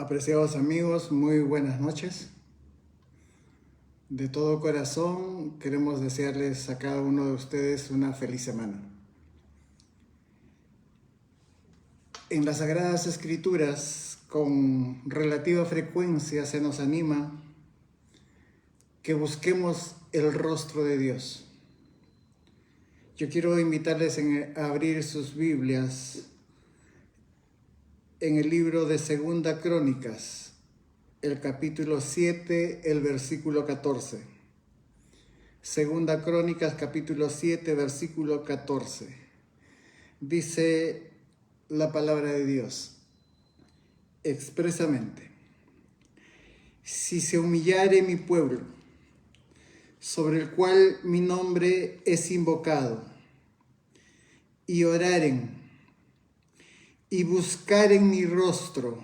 Apreciados amigos, muy buenas noches. De todo corazón queremos desearles a cada uno de ustedes una feliz semana. En las Sagradas Escrituras, con relativa frecuencia se nos anima que busquemos el rostro de Dios. Yo quiero invitarles a abrir sus Biblias en el libro de Segunda Crónicas, el capítulo 7, el versículo 14. Segunda Crónicas, capítulo 7, versículo 14. Dice la palabra de Dios expresamente: si se humillare mi pueblo, sobre el cual mi nombre es invocado, y oraren, y buscaren mi rostro,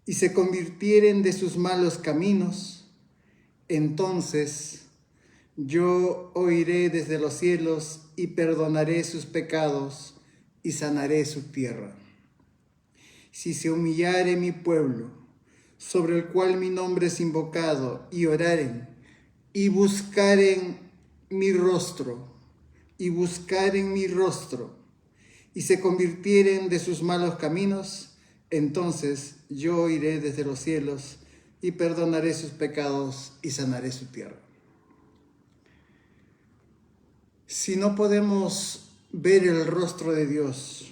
y se convirtieren de sus malos caminos, entonces yo oiré desde los cielos y perdonaré sus pecados y sanaré su tierra. Si se humillare mi pueblo, sobre el cual mi nombre es invocado, y oraren, y buscaren mi rostro, y se convirtieren de sus malos caminos, entonces yo oiré desde los cielos y perdonaré sus pecados y sanaré su tierra. Si no podemos ver el rostro de Dios,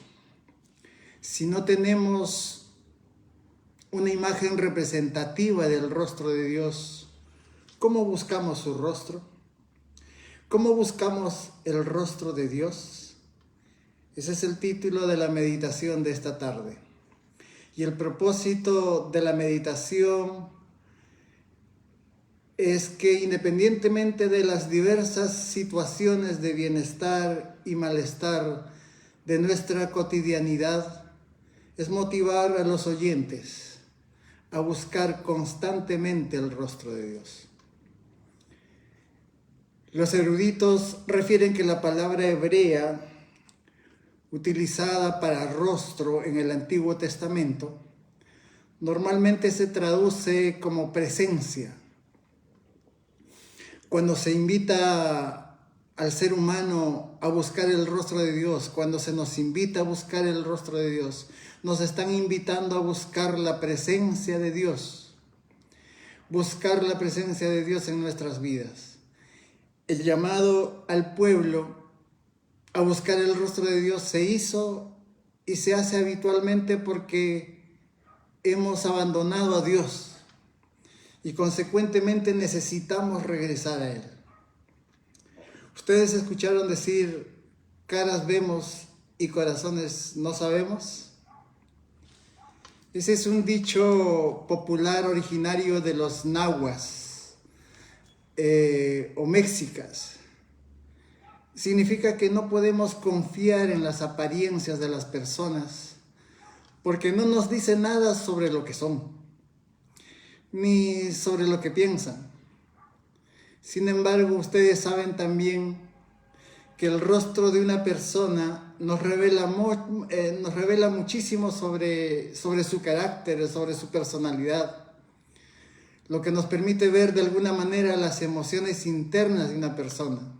si no tenemos una imagen representativa del rostro de Dios, ¿cómo buscamos su rostro? ¿Cómo buscamos el rostro de Dios? Ese es el título de la meditación de esta tarde. Y el propósito de la meditación es que, independientemente de las diversas situaciones de bienestar y malestar de nuestra cotidianidad, es motivar a los oyentes a buscar constantemente el rostro de Dios. Los eruditos refieren que la palabra hebrea utilizada para rostro en el Antiguo Testamento normalmente se traduce como presencia. Cuando se invita al ser humano a buscar el rostro de Dios, cuando se nos invita a buscar el rostro de Dios, nos están invitando a buscar la presencia de Dios, buscar la presencia de Dios en nuestras vidas. El llamado al pueblo a buscar el rostro de Dios se hizo y se hace habitualmente porque hemos abandonado a Dios y consecuentemente necesitamos regresar a Él. ¿Ustedes escucharon decir caras vemos y corazones no sabemos? Ese es un dicho popular originario de los nahuas o mexicas. Significa que no podemos confiar en las apariencias de las personas porque no nos dice nada sobre lo que son, ni sobre lo que piensan. Sin embargo, ustedes saben también que el rostro de una persona nos revela muchísimo sobre su carácter, sobre su personalidad, lo que nos permite ver de alguna manera las emociones internas de una persona.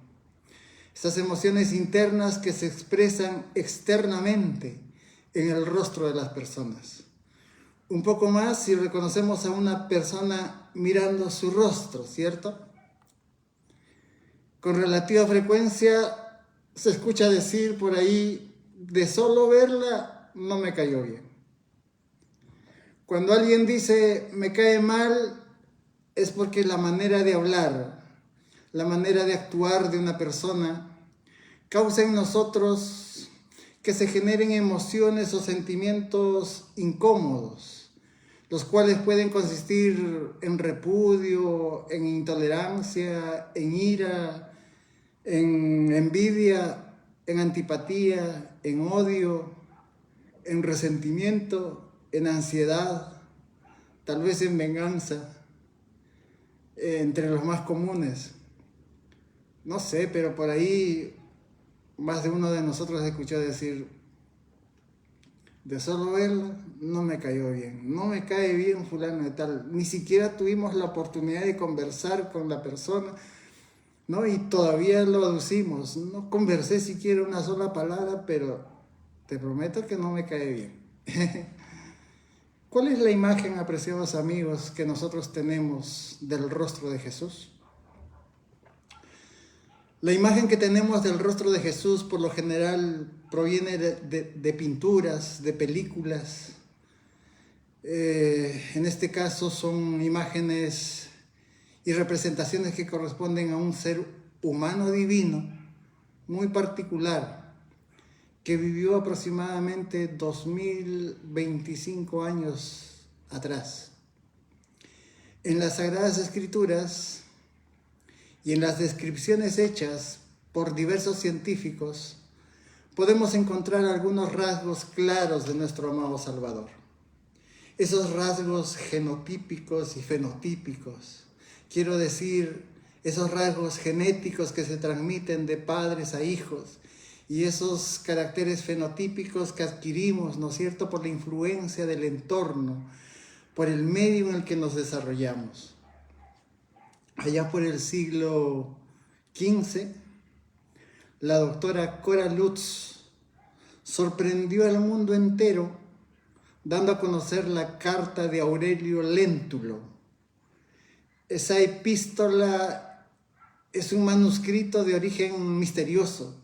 Estas emociones internas que se expresan externamente en el rostro de las personas. Un poco más si reconocemos a una persona mirando su rostro, ¿cierto? Con relativa frecuencia se escucha decir por ahí: de solo verla no me cayó bien. Cuando alguien dice me cae mal, es porque la manera de hablar, la manera de actuar de una persona causa en nosotros que se generen emociones o sentimientos incómodos, los cuales pueden consistir en repudio, en intolerancia, en ira, en envidia, en antipatía, en odio, en resentimiento, en ansiedad, tal vez en venganza, entre los más comunes. No sé, pero por ahí más de uno de nosotros ha escuchado decir: De solo verla, no me cayó bien. No me cae bien fulano de tal. Ni siquiera tuvimos la oportunidad de conversar con la persona, ¿no? Y todavía lo aducimos. No conversé siquiera una sola palabra, pero te prometo que no me cae bien. ¿Cuál es la imagen, apreciados amigos, que nosotros tenemos del rostro de Jesús? La imagen que tenemos del rostro de Jesús por lo general proviene de pinturas, de películas. En este caso son imágenes y representaciones que corresponden a un ser humano divino muy particular que vivió aproximadamente 2025 años atrás. En las Sagradas Escrituras y en las descripciones hechas por diversos científicos, podemos encontrar algunos rasgos claros de nuestro amado Salvador. Esos rasgos genotípicos y fenotípicos, quiero decir, esos rasgos genéticos que se transmiten de padres a hijos y esos caracteres fenotípicos que adquirimos, ¿no es cierto?, por la influencia del entorno, por el medio en el que nos desarrollamos. Allá por el siglo XV, la doctora Cora Lutz sorprendió al mundo entero dando a conocer la carta de Aurelio Léntulo. Esa epístola es un manuscrito de origen misterioso.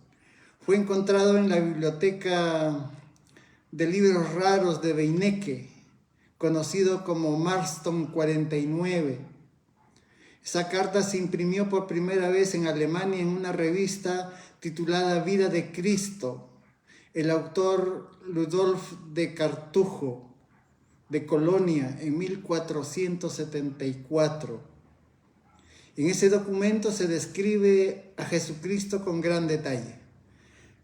Fue encontrado en la biblioteca de libros raros de Beinecke, conocido como Marston 49. Esa carta se imprimió por primera vez en Alemania en una revista titulada Vida de Cristo. El autor Ludolf de Cartujo, de Colonia, en 1474. En ese documento se describe a Jesucristo con gran detalle,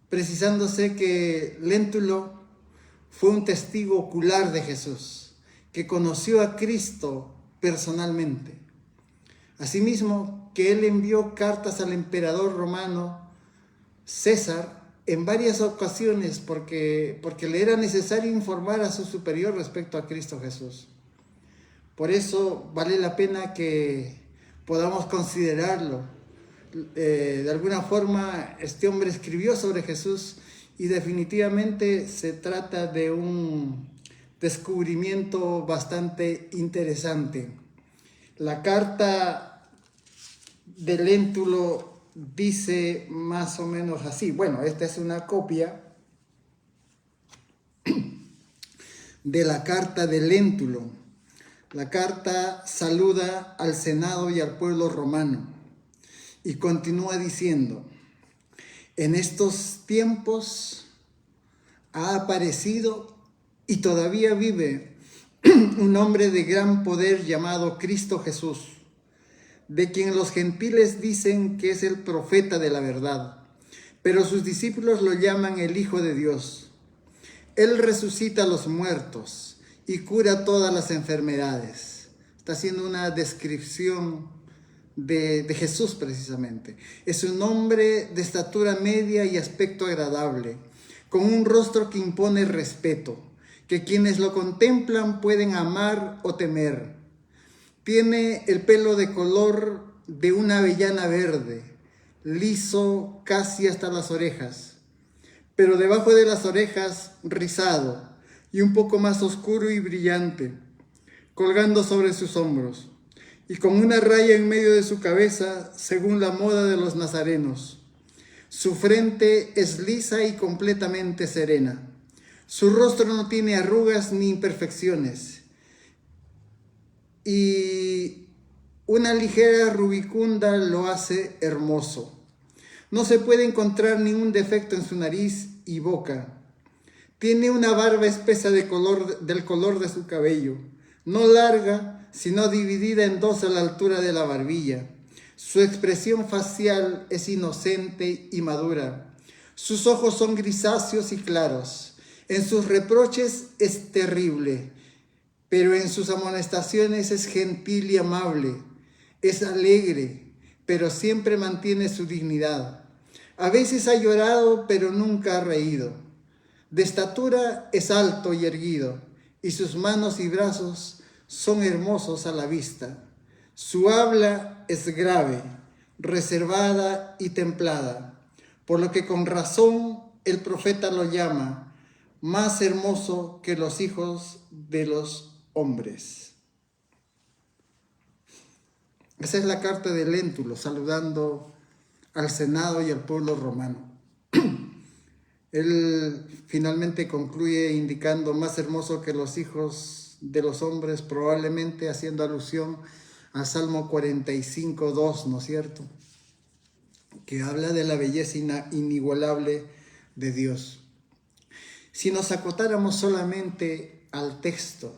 precisándose que Léntulo fue un testigo ocular de Jesús, que conoció a Cristo personalmente. Asimismo, que él envió cartas al emperador romano César en varias ocasiones porque le era necesario informar a su superior respecto a Cristo Jesús. Por eso vale la pena que podamos considerarlo. De alguna forma, este hombre escribió sobre Jesús y definitivamente se trata de un descubrimiento bastante interesante. La carta de Léntulo dice más o menos así. Bueno, esta es una copia de la carta de Léntulo. La carta saluda al Senado y al pueblo romano y continúa diciendo: en estos tiempos ha aparecido y todavía vive un hombre de gran poder llamado Cristo Jesús, de quien los gentiles dicen que es el profeta de la verdad, pero sus discípulos lo llaman el Hijo de Dios. Él resucita a los muertos y cura todas las enfermedades. Está haciendo una descripción de Jesús precisamente. Es un hombre de estatura media y aspecto agradable, con un rostro que impone respeto, que quienes lo contemplan pueden amar o temer. Tiene el pelo de color de una avellana verde, liso casi hasta las orejas, pero debajo de las orejas rizado y un poco más oscuro y brillante, colgando sobre sus hombros, y con una raya en medio de su cabeza, según la moda de los nazarenos. Su frente es lisa y completamente serena. Su rostro no tiene arrugas ni imperfecciones, y una ligera rubicunda lo hace hermoso. No se puede encontrar ningún defecto en su nariz y boca. Tiene una barba espesa del color de su cabello, no larga, sino dividida en dos a la altura de la barbilla. Su expresión facial es inocente y madura. Sus ojos son grisáceos y claros. En sus reproches es terrible, pero en sus amonestaciones es gentil y amable. Es alegre, pero siempre mantiene su dignidad. A veces ha llorado, pero nunca ha reído. De estatura es alto y erguido, y sus manos y brazos son hermosos a la vista. Su habla es grave, reservada y templada, por lo que con razón el profeta lo llama más hermoso que los hijos de los hombres. Esa es la carta de Léntulo, saludando al Senado y al pueblo romano. Él finalmente concluye indicando más hermoso que los hijos de los hombres, probablemente haciendo alusión a Salmo 45:2, ¿no es cierto? Que habla de la belleza inigualable de Dios. Si nos acotáramos solamente al texto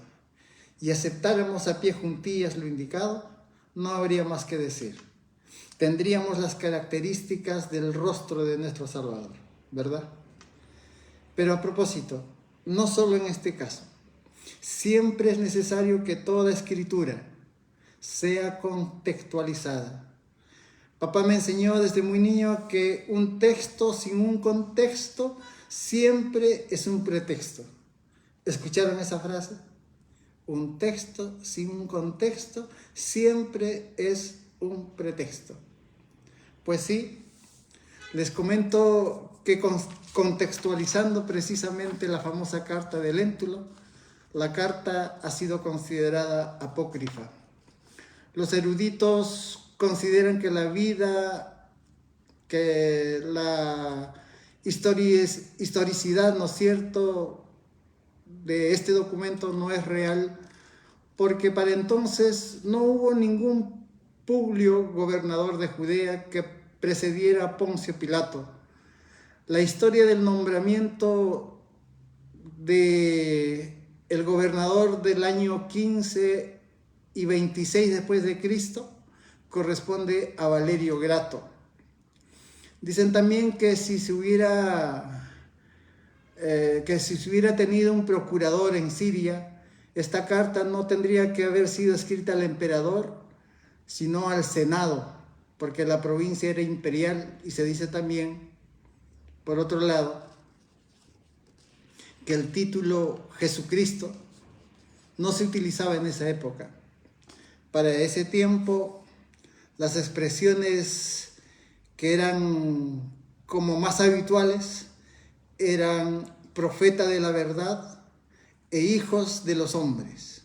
y aceptáramos a pie juntillas lo indicado, no habría más que decir. Tendríamos las características del rostro de nuestro Salvador, ¿verdad? Pero a propósito, no solo en este caso, siempre es necesario que toda escritura sea contextualizada. Papá me enseñó desde muy niño que un texto sin un contexto siempre es un pretexto. ¿Escucharon esa frase? Un texto sin un contexto siempre es un pretexto. Pues sí, les comento que contextualizando precisamente la famosa carta de Léntulo, la carta ha sido considerada apócrifa. Los eruditos consideran que la historicidad, ¿no es cierto?, de este documento no es real, porque para entonces no hubo ningún Publio, gobernador de Judea, que precediera a Poncio Pilato. La historia del nombramiento del gobernador del año 15 y 26 después de Cristo corresponde a Valerio Grato. Dicen también que si se hubiera tenido un procurador en Siria, esta carta no tendría que haber sido escrita al emperador, sino al Senado, porque la provincia era imperial. Y se dice también, por otro lado, que el título Jesucristo no se utilizaba en esa época. Para ese tiempo, las expresiones que eran como más habituales eran profeta de la verdad e hijos de los hombres.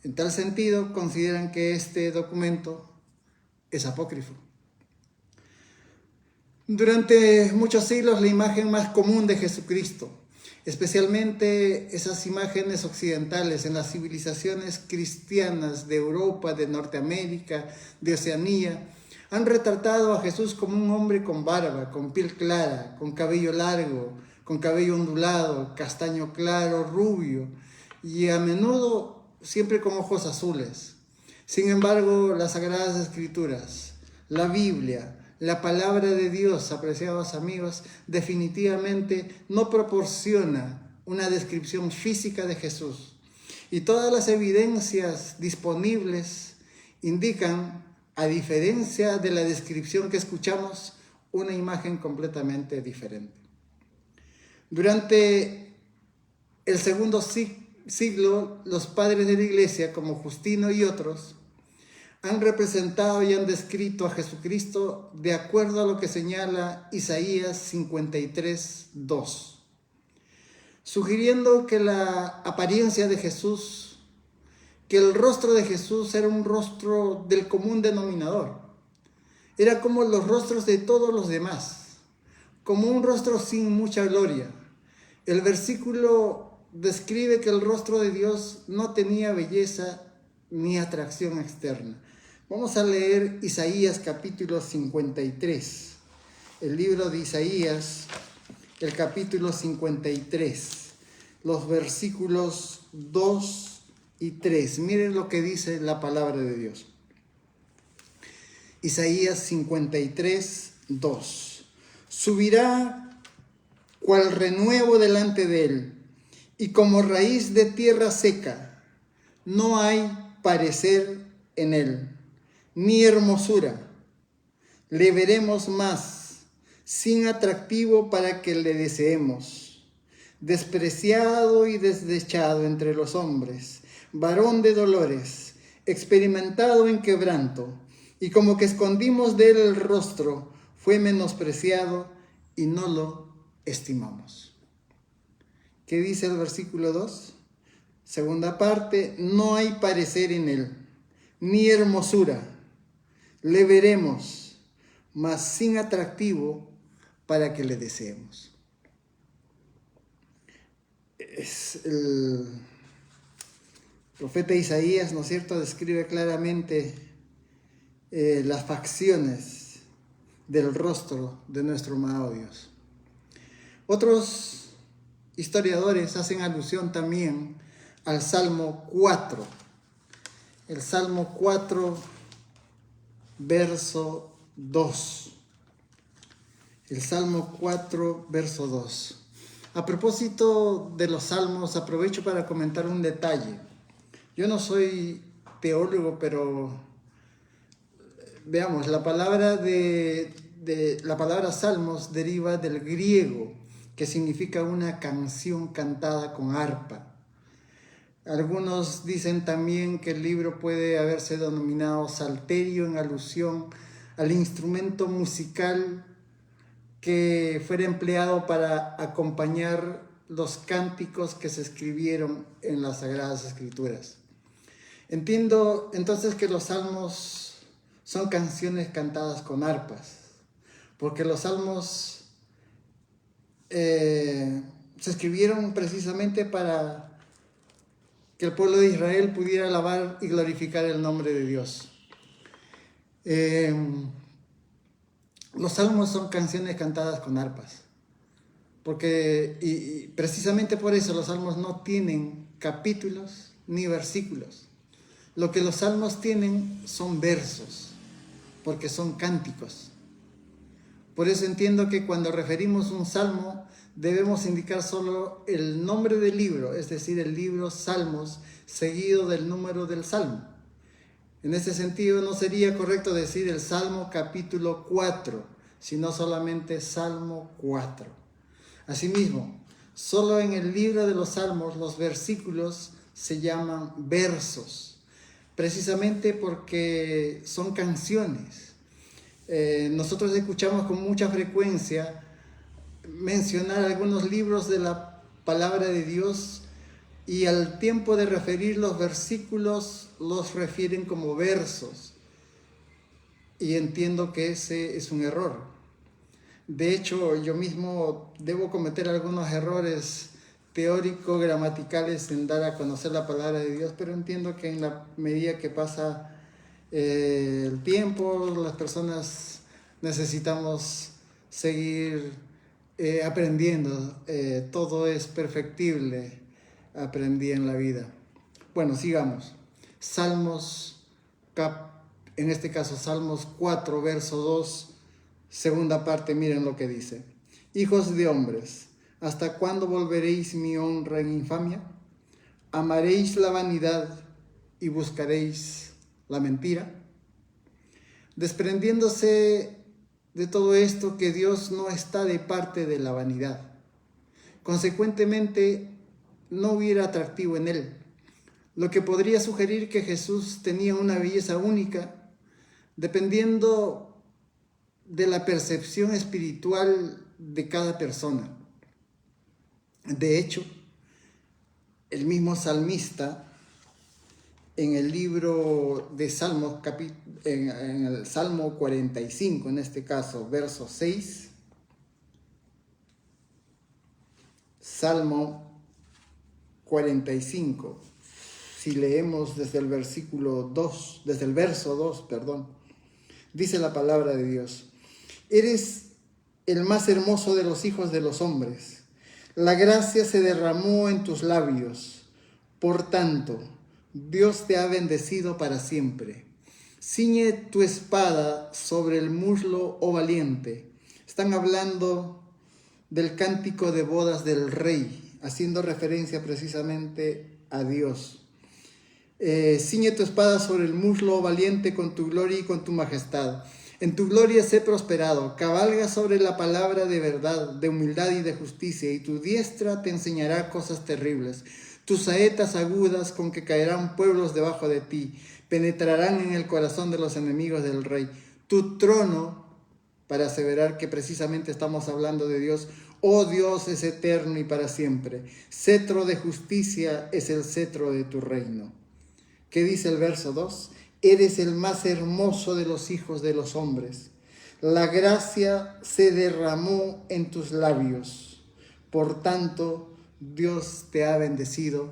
En tal sentido, consideran que este documento es apócrifo. Durante muchos siglos, la imagen más común de Jesucristo, especialmente esas imágenes occidentales en las civilizaciones cristianas de Europa, de Norteamérica, de Oceanía, han retratado a Jesús como un hombre con barba, con piel clara, con cabello largo, con cabello ondulado, castaño claro, rubio, y a menudo siempre con ojos azules. Sin embargo, las Sagradas Escrituras, la Biblia, la palabra de Dios, apreciados amigos, definitivamente no proporciona una descripción física de Jesús. Y todas las evidencias disponibles indican, a diferencia de la descripción que escuchamos, una imagen completamente diferente. Durante el segundo siglo, los padres de la Iglesia, como Justino y otros, han representado y han descrito a Jesucristo de acuerdo a lo que señala Isaías 53:2, sugiriendo que la apariencia de Jesús, que el rostro de Jesús era un rostro del común denominador. Era como los rostros de todos los demás, como un rostro sin mucha gloria. El versículo describe que el rostro de Dios no tenía belleza ni atracción externa. Vamos a leer Isaías capítulo 53, el libro de Isaías, el capítulo 53, los versículos 2 y 3. Miren lo que dice la palabra de Dios. Isaías 53, 2. Subirá cual renuevo delante de él, y como raíz de tierra seca, no hay parecer en él, ni hermosura. Le veremos más, sin atractivo para que le deseemos. despreciado y desdechado entre los hombres, varón de dolores, experimentado en quebranto, y como que escondimos de él el rostro, fue menospreciado y no lo estimamos. ¿Qué dice el versículo 2? Segunda parte, no hay parecer en él, ni hermosura. Le veremos, mas sin atractivo para que le deseemos. El profeta Isaías, ¿no es cierto?, describe claramente las facciones del rostro de nuestro amado Dios. Otros historiadores hacen alusión también al Salmo 4. El Salmo 4, verso 2. El Salmo 4, verso 2. A propósito de los salmos, aprovecho para comentar un detalle. Yo no soy teólogo, pero veamos, la palabra la palabra salmos deriva del griego, que significa una canción cantada con arpa. Algunos dicen también que el libro puede haberse denominado salterio en alusión al instrumento musical que fuera empleado para acompañar los cánticos que se escribieron en las Sagradas Escrituras. Entiendo entonces que los salmos son canciones cantadas con arpas, porque los salmos se escribieron precisamente para que el pueblo de Israel pudiera alabar y glorificar el nombre de Dios. Los salmos son canciones cantadas con arpas, porque y precisamente por eso los salmos no tienen capítulos ni versículos. Lo que los salmos tienen son versos, porque son cánticos. Por eso entiendo que cuando referimos un salmo debemos indicar solo el nombre del libro, es decir, el libro Salmos, seguido del número del salmo. En este sentido, no sería correcto decir el Salmo capítulo 4, sino solamente Salmo 4. Asimismo, solo en el libro de los Salmos los versículos se llaman versos, precisamente porque son canciones. Nosotros escuchamos con mucha frecuencia mencionar algunos libros de la palabra de Dios y al tiempo de referir los versículos los refieren como versos, y entiendo que ese es un error. De hecho, yo mismo debo cometer algunos errores teórico-gramaticales en dar a conocer la palabra de Dios, pero entiendo que en la medida que pasa el tiempo, las personas necesitamos seguir aprendiendo. Todo es perfectible, aprendí en la vida. Bueno, sigamos. Salmos, en este caso Salmos 4, verso 2, segunda parte, miren lo que dice. Hijos de hombres, ¿hasta cuándo volveréis mi honra en infamia? ¿Amaréis la vanidad y buscaréis la mentira? Desprendiéndose de todo esto, que Dios no está de parte de la vanidad. Consecuentemente, no hubiera atractivo en él, lo que podría sugerir que Jesús tenía una belleza única, dependiendo de la percepción espiritual de cada persona. De hecho, el mismo salmista, en el libro de Salmos, en el Salmo 45, en este caso, verso 6, Salmo 45, si leemos desde el verso 2, dice la palabra de Dios: eres el más hermoso de los hijos de los hombres, la gracia se derramó en tus labios, por tanto, Dios te ha bendecido para siempre. Ciñe tu espada sobre el muslo, oh valiente. Están hablando del cántico de bodas del rey, haciendo referencia precisamente a Dios. Ciñe tu espada sobre el muslo, oh valiente, con tu gloria y con tu majestad. En tu gloria sé prosperado, cabalga sobre la palabra de verdad, de humildad y de justicia, y tu diestra te enseñará cosas terribles. Tus saetas agudas con que caerán pueblos debajo de ti, penetrarán en el corazón de los enemigos del rey. Tu trono, para aseverar que precisamente estamos hablando de Dios, oh Dios, es eterno y para siempre. Cetro de justicia es el cetro de tu reino. ¿Qué dice el verso 2? Eres el más hermoso de los hijos de los hombres. La gracia se derramó en tus labios. Por tanto, Dios te ha bendecido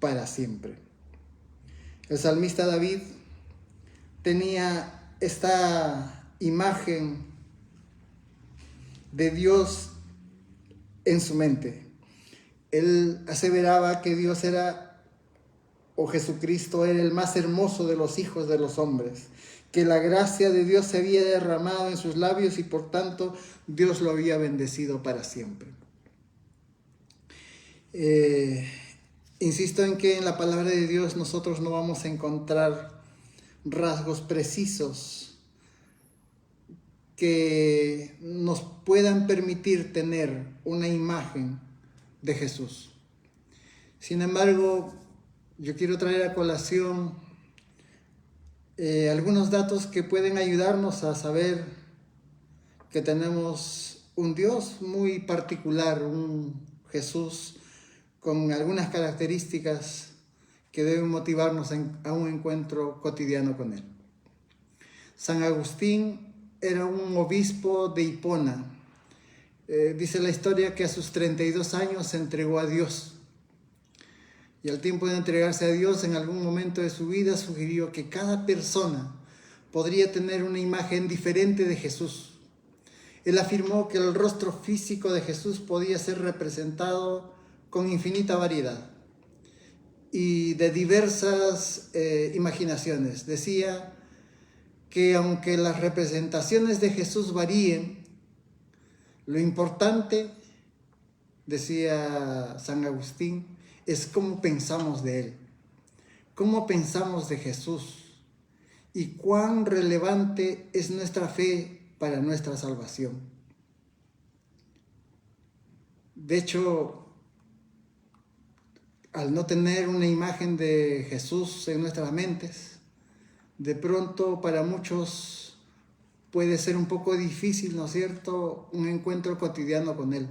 para siempre. El salmista David tenía esta imagen de Dios en su mente. Él aseveraba que Dios era, o Jesucristo era, el más hermoso de los hijos de los hombres, que la gracia de Dios se había derramado en sus labios y por tanto Dios lo había bendecido para siempre. Insisto en que en la palabra de Dios nosotros no vamos a encontrar rasgos precisos que nos puedan permitir tener una imagen de Jesús. Sin embargo, yo quiero traer a colación algunos datos que pueden ayudarnos a saber que tenemos un Dios muy particular, un Jesús con algunas características que deben motivarnos a un encuentro cotidiano con Él. San Agustín era un obispo de Hipona. Dice la historia que a sus 32 años se entregó a Dios. Y al tiempo de entregarse a Dios, en algún momento de su vida, sugirió que cada persona podría tener una imagen diferente de Jesús. Él afirmó que el rostro físico de Jesús podía ser representado con infinita variedad y de diversas imaginaciones. Decía que aunque las representaciones de Jesús varíen, lo importante, decía San Agustín, es cómo pensamos de Él, cómo pensamos de Jesús y cuán relevante es nuestra fe para nuestra salvación. De hecho, al no tener una imagen de Jesús en nuestras mentes, de pronto para muchos puede ser un poco difícil, ¿no es cierto?, un encuentro cotidiano con Él.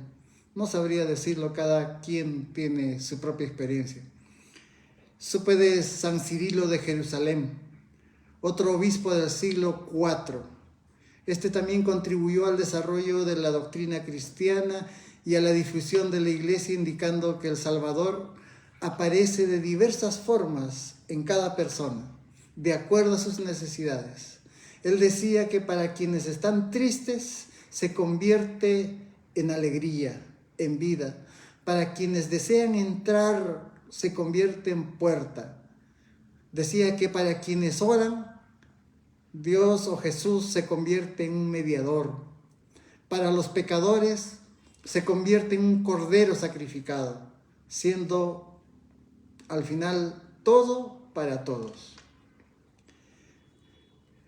No sabría decirlo, cada quien tiene su propia experiencia. Supe de San Cirilo de Jerusalén, otro obispo del siglo IV. Este también contribuyó al desarrollo de la doctrina cristiana y a la difusión de la Iglesia, indicando que el Salvador aparece de diversas formas en cada persona, de acuerdo a sus necesidades. Él decía que para quienes están tristes se convierte en alegría, en vida. Para quienes desean entrar se convierte en puerta. Decía que para quienes oran, Dios o Jesús se convierte en un mediador. Para los pecadores se convierte en un cordero sacrificado, siendo al final todo para todos.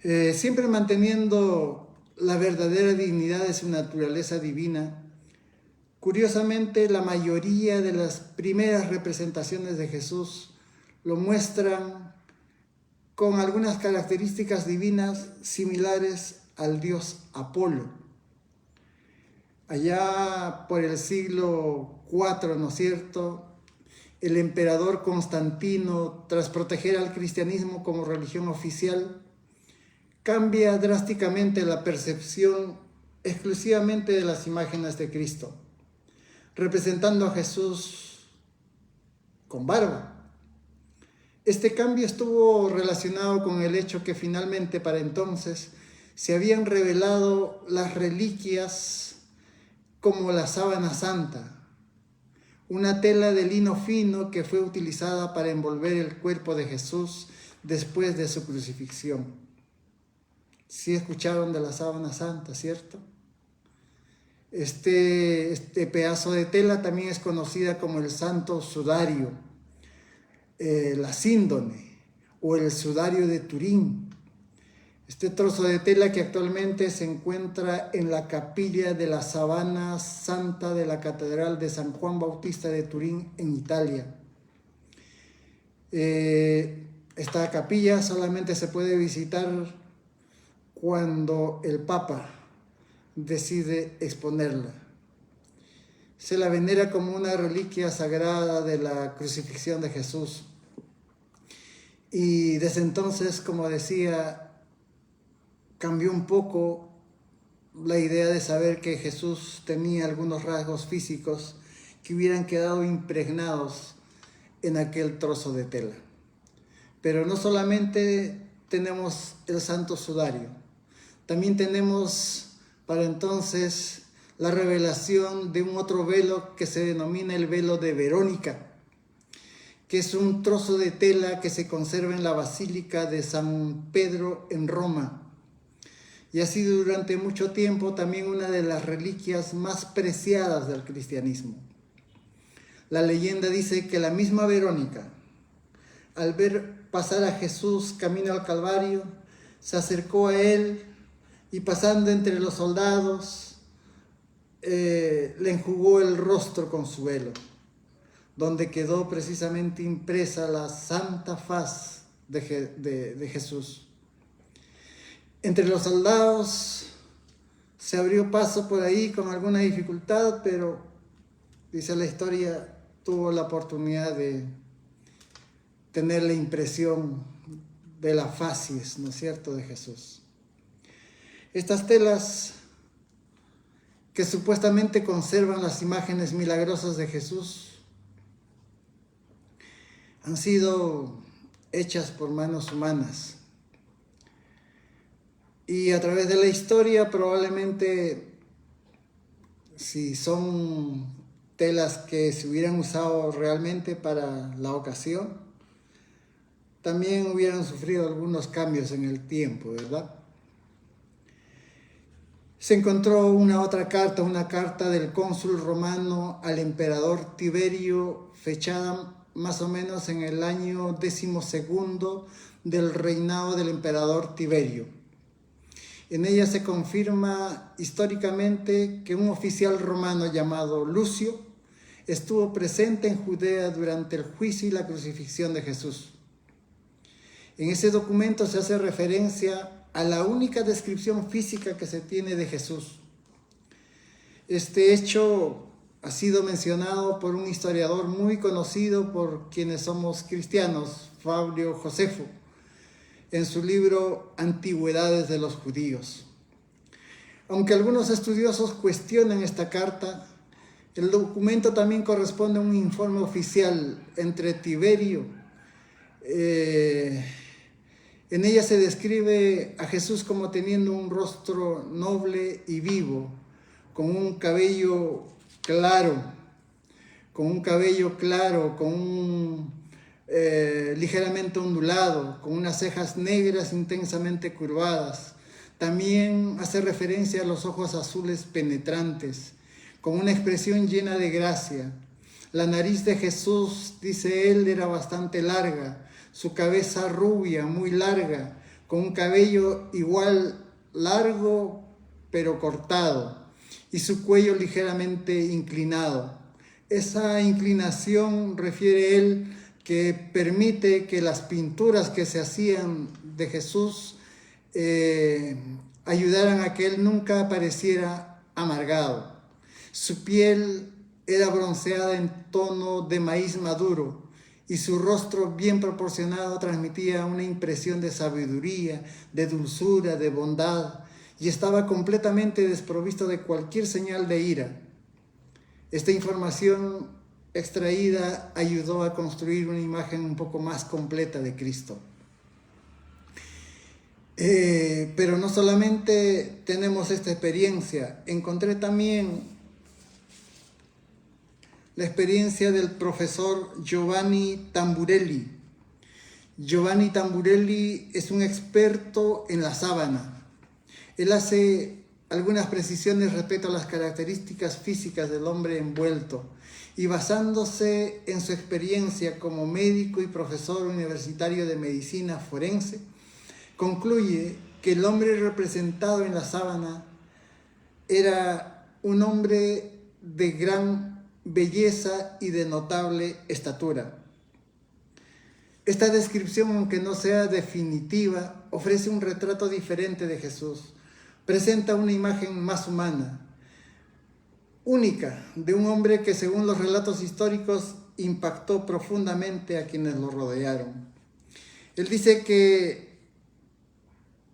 Siempre manteniendo la verdadera dignidad de su naturaleza divina. Curiosamente, la mayoría de las primeras representaciones de Jesús lo muestran con algunas características divinas similares al dios Apolo. Allá por el siglo IV, ¿no es cierto?, el emperador Constantino, tras proteger al cristianismo como religión oficial, cambia drásticamente la percepción exclusivamente de las imágenes de Cristo, representando a Jesús con barba. Este cambio estuvo relacionado con el hecho que finalmente para entonces se habían revelado las reliquias como la sábana santa, una tela de lino fino que fue utilizada para envolver el cuerpo de Jesús después de su crucifixión. Sí escucharon de la sábana santa, ¿cierto? Este pedazo de tela también es conocida como el santo sudario, la síndone o el sudario de Turín. Este trozo de tela que actualmente se encuentra en la capilla de la Sabana Santa de la Catedral de San Juan Bautista de Turín, en Italia. Esta capilla solamente se puede visitar cuando el Papa decide exponerla. Se la venera como una reliquia sagrada de la crucifixión de Jesús. Y desde entonces, como decía, cambió un poco la idea de saber que Jesús tenía algunos rasgos físicos que hubieran quedado impregnados en aquel trozo de tela. Pero no solamente tenemos el Santo Sudario, también tenemos para entonces la revelación de un otro velo que se denomina el velo de Verónica, que es un trozo de tela que se conserva en la Basílica de San Pedro en Roma, y ha sido durante mucho tiempo también una de las reliquias más preciadas del cristianismo. La leyenda dice que la misma Verónica, al ver pasar a Jesús camino al Calvario, se acercó a él y pasando entre los soldados, le enjugó el rostro con su velo, donde quedó precisamente impresa la santa faz de Jesús. Entre los soldados se abrió paso por ahí con alguna dificultad, pero dice la historia, tuvo la oportunidad de tener la impresión de la facies, ¿no es cierto?, de Jesús. Estas telas que supuestamente conservan las imágenes milagrosas de Jesús han sido hechas por manos humanas. Y a través de la historia, probablemente, si son telas que se hubieran usado realmente para la ocasión, también hubieran sufrido algunos cambios en el tiempo, ¿verdad? Se encontró una carta del cónsul romano al emperador Tiberio, fechada más o menos en el año 12º del reinado del emperador Tiberio. En ella se confirma históricamente que un oficial romano llamado Lucio estuvo presente en Judea durante el juicio y la crucifixión de Jesús. En ese documento se hace referencia a la única descripción física que se tiene de Jesús. Este hecho ha sido mencionado por un historiador muy conocido por quienes somos cristianos, Fabio Josefo, en su libro Antigüedades de los Judíos. Aunque algunos estudiosos cuestionan esta carta, el documento también corresponde a un informe oficial entre Tiberio. En ella se describe a Jesús como teniendo un rostro noble y vivo, con un cabello claro, ligeramente ondulado, con unas cejas negras intensamente curvadas. También hace referencia a los ojos azules penetrantes, con una expresión llena de gracia. La nariz de Jesús, dice él, era bastante larga, su cabeza rubia, muy larga, con un cabello igual largo pero cortado, y su cuello ligeramente inclinado. Esa inclinación, refiere él, que permite que las pinturas que se hacían de Jesús ayudaran a que él nunca pareciera amargado. Su piel era bronceada en tono de maíz maduro y su rostro bien proporcionado transmitía una impresión de sabiduría, de dulzura, de bondad, y estaba completamente desprovisto de cualquier señal de ira. Esta información extraída ayudó a construir una imagen un poco más completa de Cristo. Pero no solamente tenemos esta experiencia, encontré también la experiencia del profesor Giovanni Tamburelli. Giovanni Tamburelli es un experto en la sábana. Él hace algunas precisiones respecto a las características físicas del hombre envuelto y basándose en su experiencia como médico y profesor universitario de medicina forense, concluye que el hombre representado en la sábana era un hombre de gran belleza y de notable estatura. Esta descripción, aunque no sea definitiva, ofrece un retrato diferente de Jesús. Presenta una imagen más humana, única, de un hombre que, según los relatos históricos, impactó profundamente a quienes lo rodearon. Él dice que,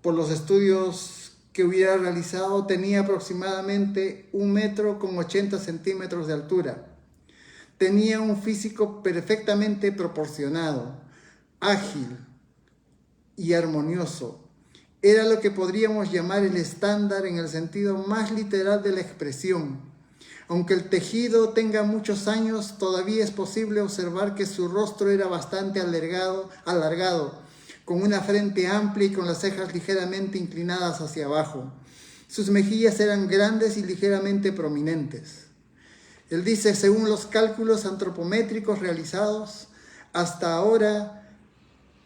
por los estudios que hubiera realizado, tenía aproximadamente 1,80 m de altura. Tenía un físico perfectamente proporcionado, ágil y armonioso. Era lo que podríamos llamar el estándar en el sentido más literal de la expresión. Aunque el tejido tenga muchos años, todavía es posible observar que su rostro era bastante alargado, con una frente amplia y con las cejas ligeramente inclinadas hacia abajo. Sus mejillas eran grandes y ligeramente prominentes. Él dice, según los cálculos antropométricos realizados, hasta ahora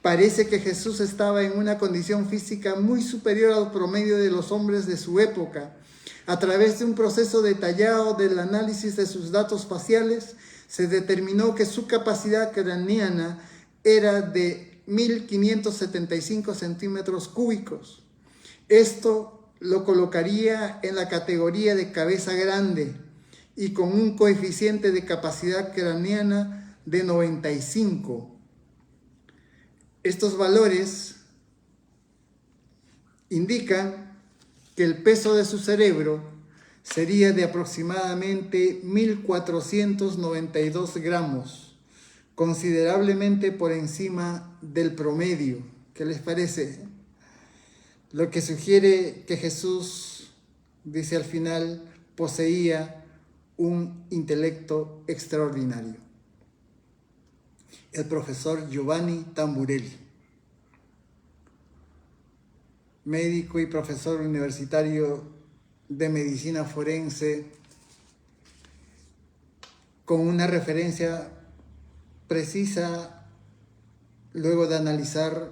parece que Jesús estaba en una condición física muy superior al promedio de los hombres de su época. A través de un proceso detallado del análisis de sus datos faciales, se determinó que su capacidad craneana era de 1.575 centímetros cúbicos. Esto lo colocaría en la categoría de cabeza grande y con un coeficiente de capacidad craneana de 95. Estos valores indican que el peso de su cerebro sería de aproximadamente 1.492 gramos, considerablemente por encima del promedio. ¿Qué les parece? Lo que sugiere que Jesús, dice al final, poseía un intelecto extraordinario. El profesor Giovanni Tamburelli, médico y profesor universitario de medicina forense, con una referencia precisa luego de analizar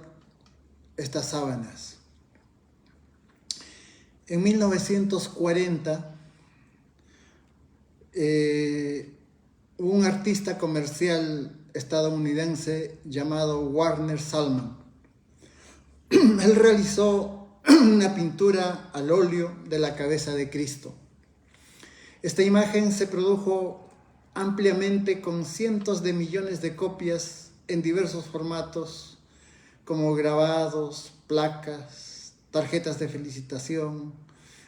estas sábanas. En 1940, un artista comercial estadounidense llamado Warner Sallman, él realizó una pintura al óleo de la cabeza de Cristo. Esta imagen se produjo ampliamente con cientos de millones de copias en diversos formatos, como grabados, placas, tarjetas de felicitación,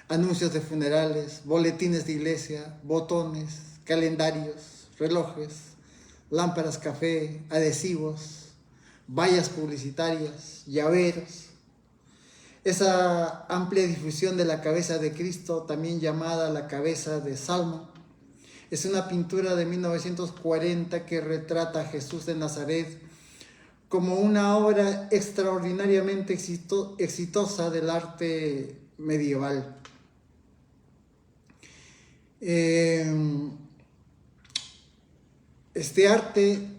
anuncios de funerales, boletines de iglesia, botones, calendarios, relojes, lámparas café, adhesivos, vallas publicitarias, llaveros. Esa amplia difusión de la cabeza de Cristo, también llamada la cabeza de Sallman, es una pintura de 1940 que retrata a Jesús de Nazaret como una obra extraordinariamente exitosa del arte medieval. Este arte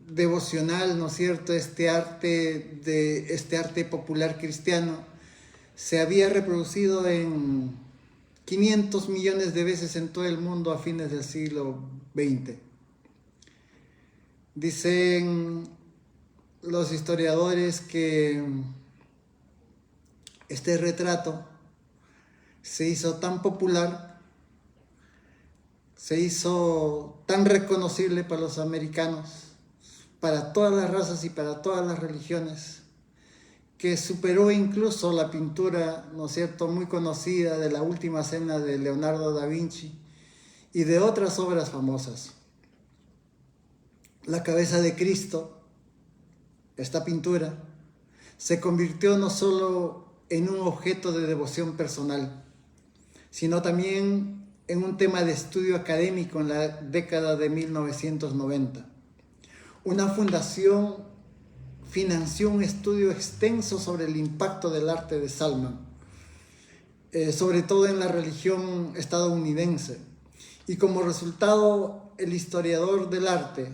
devocional, ¿no es cierto?, este arte popular cristiano, se había reproducido en 500 millones de veces en todo el mundo a fines del siglo XX. Dicen los historiadores que este retrato se hizo tan popular, se hizo tan reconocible para los americanos, para todas las razas y para todas las religiones, que superó incluso la pintura, ¿no es cierto?, muy conocida de La Última Cena de Leonardo da Vinci y de otras obras famosas. La cabeza de Cristo, esta pintura, se convirtió no solo en un objeto de devoción personal, sino también en un tema de estudio académico en la década de 1990. Una fundación financió un estudio extenso sobre el impacto del arte de Sallman, sobre todo en la religión estadounidense. Y como resultado, el historiador del arte,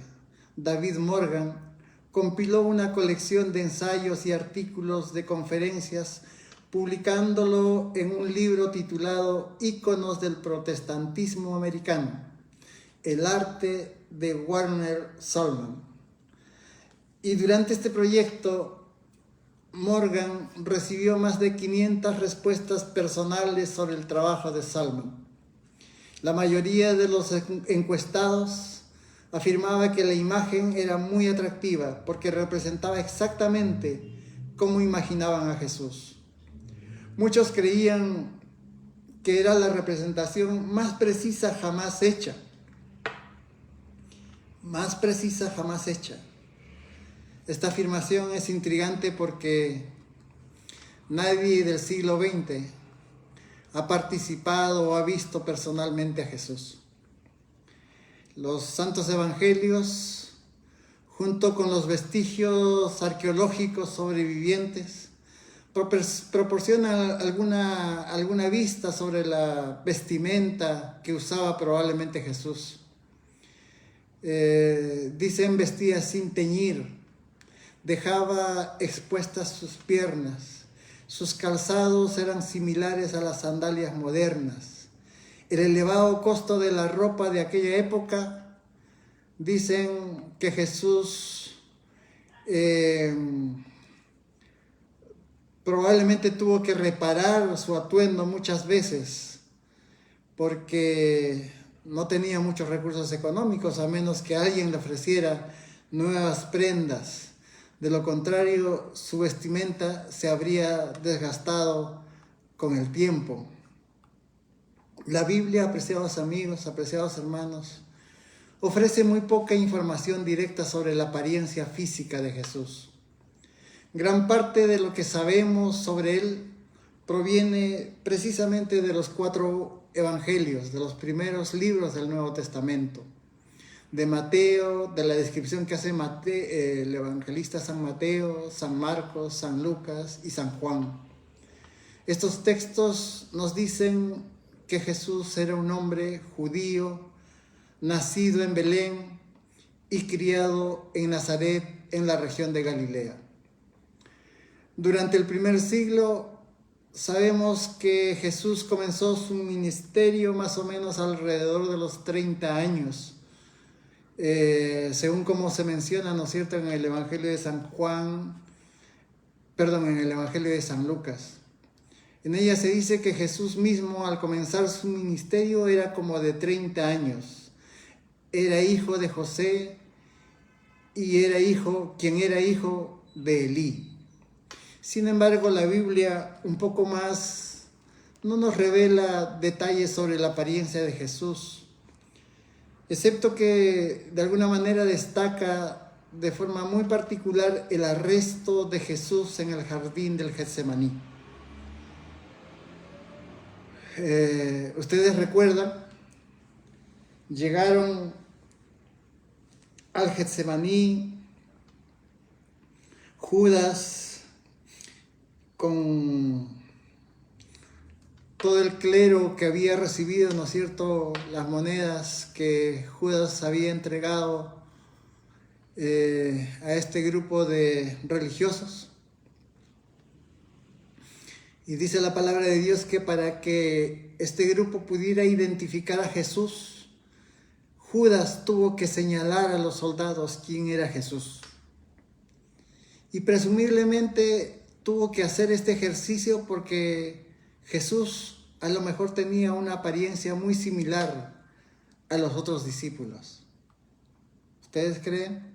David Morgan, compiló una colección de ensayos y artículos de conferencias, publicándolo en un libro titulado Íconos del Protestantismo Americano, el arte de Warner Salman. Y durante este proyecto, Morgan recibió más de 500 respuestas personales sobre el trabajo de Salman. La mayoría de los encuestados afirmaba que la imagen era muy atractiva porque representaba exactamente cómo imaginaban a Jesús. Muchos creían que era la representación más precisa jamás hecha. Más precisa jamás hecha. Esta afirmación es intrigante porque nadie del siglo XX ha participado o ha visto personalmente a Jesús. Los santos evangelios, junto con los vestigios arqueológicos sobrevivientes, proporcionan alguna vista sobre la vestimenta que usaba probablemente Jesús. Dicen vestía sin teñir, dejaba expuestas sus piernas, sus calzados eran similares a las sandalias modernas. El elevado costo de la ropa de aquella época, dicen que Jesús probablemente tuvo que reparar su atuendo muchas veces porque no tenía muchos recursos económicos, a menos que alguien le ofreciera nuevas prendas. De lo contrario, su vestimenta se habría desgastado con el tiempo. La Biblia, apreciados amigos, apreciados hermanos, ofrece muy poca información directa sobre la apariencia física de Jesús. Gran parte de lo que sabemos sobre él proviene precisamente de los 4 evangelios, de los primeros libros del Nuevo Testamento. De Mateo, de la descripción que hace el evangelista San Mateo, San Marcos, San Lucas y San Juan. Estos textos nos dicen que Jesús era un hombre judío, nacido en Belén y criado en Nazaret, en la región de Galilea. Durante el primer siglo, sabemos que Jesús comenzó su ministerio más o menos alrededor de los 30 años, según como se menciona, ¿no es cierto?, en el Evangelio de en el Evangelio de San Lucas. En ella se dice que Jesús mismo, al comenzar su ministerio, era como de 30 años. Era hijo de José y quien era hijo de Elí. Sin embargo, la Biblia un poco más no nos revela detalles sobre la apariencia de Jesús, excepto que de alguna manera destaca de forma muy particular el arresto de Jesús en el jardín del Getsemaní. Ustedes recuerdan, llegaron al Getsemaní, Judas, con todo el clero que había recibido, ¿no es cierto?, las monedas que Judas había entregado a este grupo de religiosos. Y dice la palabra de Dios que para que este grupo pudiera identificar a Jesús, Judas tuvo que señalar a los soldados quién era Jesús. Y presumiblemente tuvo que hacer este ejercicio porque Jesús a lo mejor tenía una apariencia muy similar a los otros discípulos. ¿Ustedes creen?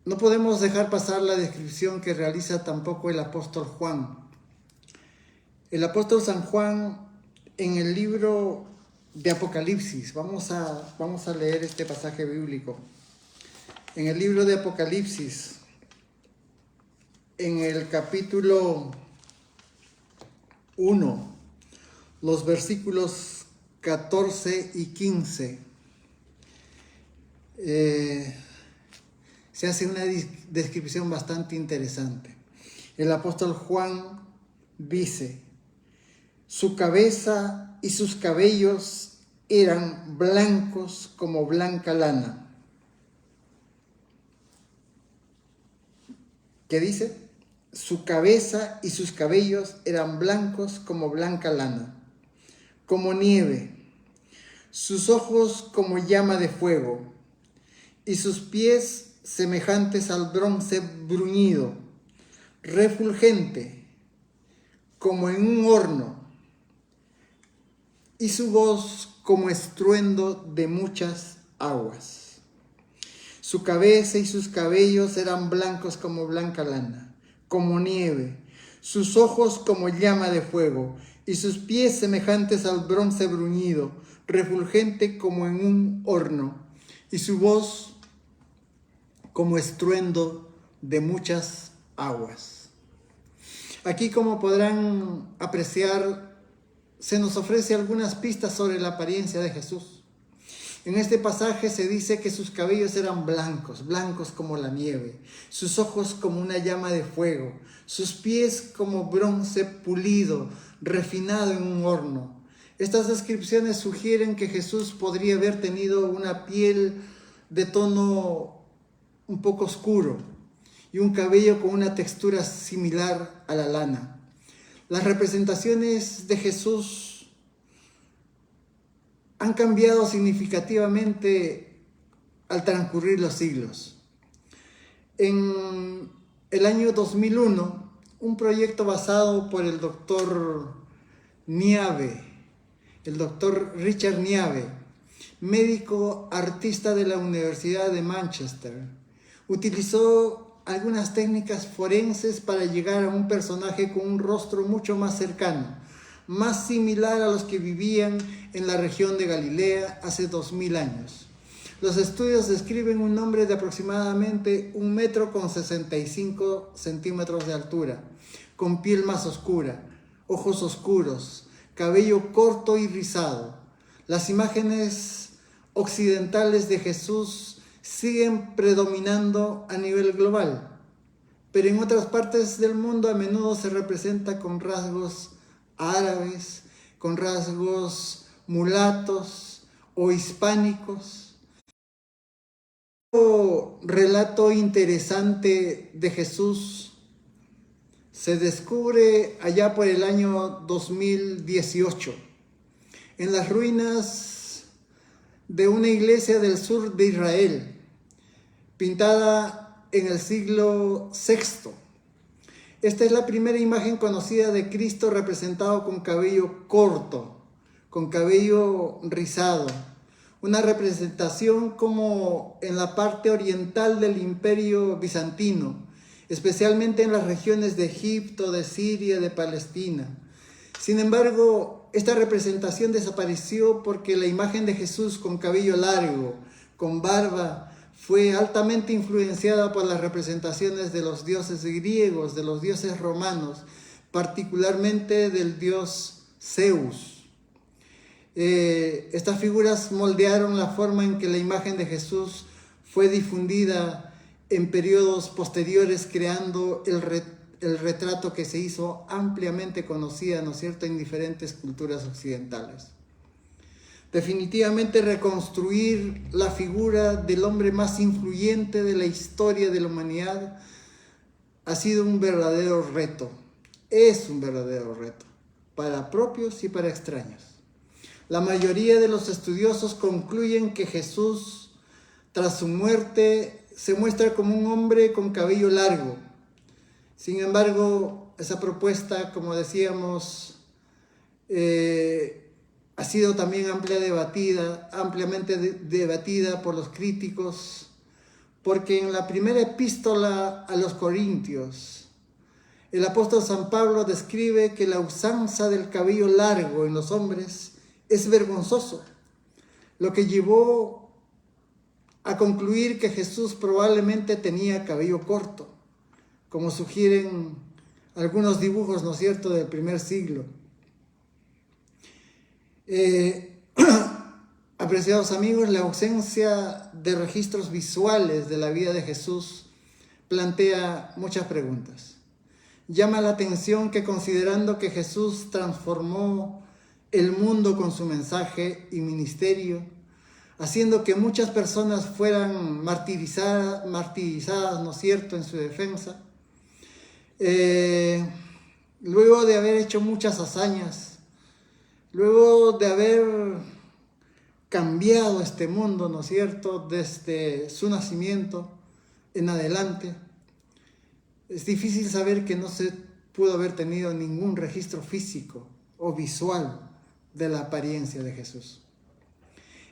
No podemos dejar pasar la descripción que realiza tampoco el apóstol Juan. El apóstol San Juan, en el libro de Apocalipsis, vamos a leer este pasaje bíblico. En el libro de Apocalipsis, en el capítulo 1, los versículos 14 y 15, se hace una descripción bastante interesante. El apóstol Juan dice: su cabeza y sus cabellos eran blancos como blanca lana, que dice: su cabeza y sus cabellos eran blancos como blanca lana, como nieve, sus ojos como llama de fuego, y sus pies semejantes al bronce bruñido, refulgente, como en un horno, y su voz como estruendo de muchas aguas. Su cabeza y sus cabellos eran blancos como blanca lana, como nieve, sus ojos como llama de fuego, y sus pies semejantes al bronce bruñido, refulgente como en un horno, y su voz como estruendo de muchas aguas. Aquí, como podrán apreciar, se nos ofrece algunas pistas sobre la apariencia de Jesús. En este pasaje se dice que sus cabellos eran blancos, blancos como la nieve, sus ojos como una llama de fuego, sus pies como bronce pulido, refinado en un horno. Estas descripciones sugieren que Jesús podría haber tenido una piel de tono un poco oscuro y un cabello con una textura similar a la lana. Las representaciones de Jesús han cambiado significativamente al transcurrir los siglos. En el año 2001, un proyecto basado por el doctor Richard Niave, médico artista de la Universidad de Manchester, utilizó algunas técnicas forenses para llegar a un personaje con un rostro mucho más cercano, más similar a los que vivían en la región de Galilea hace 2000 años. Los estudios describen un hombre de aproximadamente 1,65 m de altura, con piel más oscura, ojos oscuros, cabello corto y rizado. Las imágenes occidentales de Jesús siguen predominando a nivel global, pero en otras partes del mundo a menudo se representa con rasgos árabes, con rasgos mulatos o hispánicos. Un relato interesante de Jesús se descubre allá por el año 2018 en las ruinas de una iglesia del sur de Israel, pintada en el siglo VI. Esta es la primera imagen conocida de Cristo representado con cabello corto, con cabello rizado. Una representación como en la parte oriental del Imperio Bizantino, especialmente en las regiones de Egipto, de Siria, de Palestina. Sin embargo, esta representación desapareció porque la imagen de Jesús con cabello largo, con barba, fue altamente influenciada por las representaciones de los dioses griegos, de los dioses romanos, particularmente del dios Zeus. Estas figuras moldearon la forma en que la imagen de Jesús fue difundida en periodos posteriores, creando el retrato que se hizo ampliamente conocida, ¿no es cierto?, en diferentes culturas occidentales. Definitivamente reconstruir la figura del hombre más influyente de la historia de la humanidad ha sido un verdadero reto. Es un verdadero reto, para propios y para extraños. La mayoría de los estudiosos concluyen que Jesús, tras su muerte, se muestra como un hombre con cabello largo. Sin embargo, esa propuesta, como decíamos, ha sido también ampliamente debatida por los críticos, porque en la primera epístola a los Corintios, el apóstol San Pablo describe que la usanza del cabello largo en los hombres es vergonzoso, lo que llevó a concluir que Jesús probablemente tenía cabello corto, como sugieren algunos dibujos, ¿no es cierto?, del primer siglo. Apreciados amigos, la ausencia de registros visuales de la vida de Jesús plantea muchas preguntas. Llama la atención que, considerando que Jesús transformó el mundo con su mensaje y ministerio, haciendo que muchas personas fueran martirizadas, ¿no es cierto?, en su defensa, Luego de haber hecho muchas hazañas, luego de haber cambiado este mundo, ¿no es cierto?, desde su nacimiento en adelante, es difícil saber que no se pudo haber tenido ningún registro físico o visual de la apariencia de Jesús.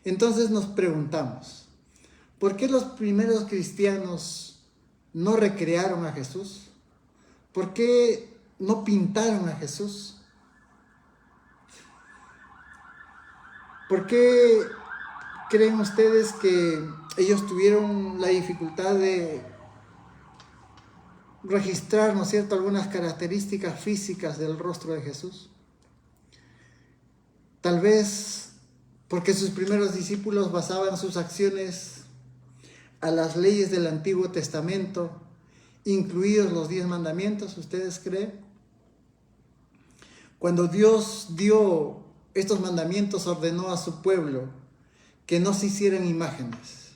Entonces nos preguntamos, ¿por qué los primeros cristianos no recrearon a Jesús? ¿Por qué no pintaron a Jesús? ¿Por qué creen ustedes que ellos tuvieron la dificultad de registrar, ¿no es cierto?, algunas características físicas del rostro de Jesús? Tal vez porque sus primeros discípulos basaban sus acciones a las leyes del Antiguo Testamento, incluidos los 10 mandamientos, ¿ustedes creen? Cuando Dios dio estos mandamientos, ordenó a su pueblo que no se hicieran imágenes,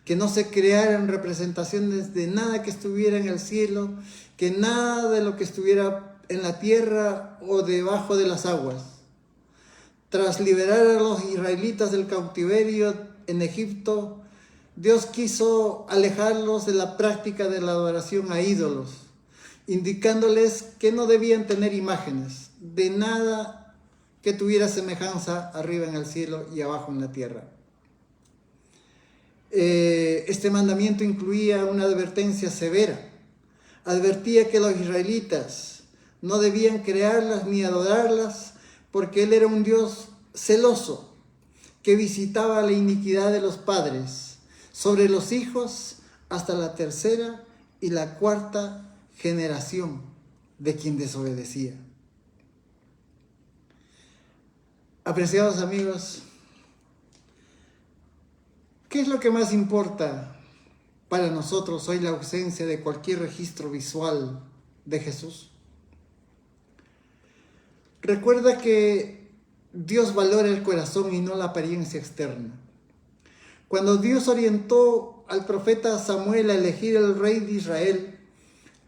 que no se crearan representaciones de nada que estuviera en el cielo, que nada de lo que estuviera en la tierra o debajo de las aguas. Tras liberar a los israelitas del cautiverio en Egipto, Dios quiso alejarlos de la práctica de la adoración a ídolos, indicándoles que no debían tener imágenes de nada que tuviera semejanza arriba en el cielo y abajo en la tierra. Este mandamiento incluía una advertencia severa. Advertía que los israelitas no debían crearlas ni adorarlas, porque Él era un Dios celoso que visitaba la iniquidad de los padres sobre los hijos hasta la 3ª y la 4ª generación de quien desobedecía. Apreciados amigos, ¿qué es lo que más importa para nosotros hoy, la ausencia de cualquier registro visual de Jesús? Recuerda que Dios valora el corazón y no la apariencia externa. Cuando Dios orientó al profeta Samuel a elegir el rey de Israel,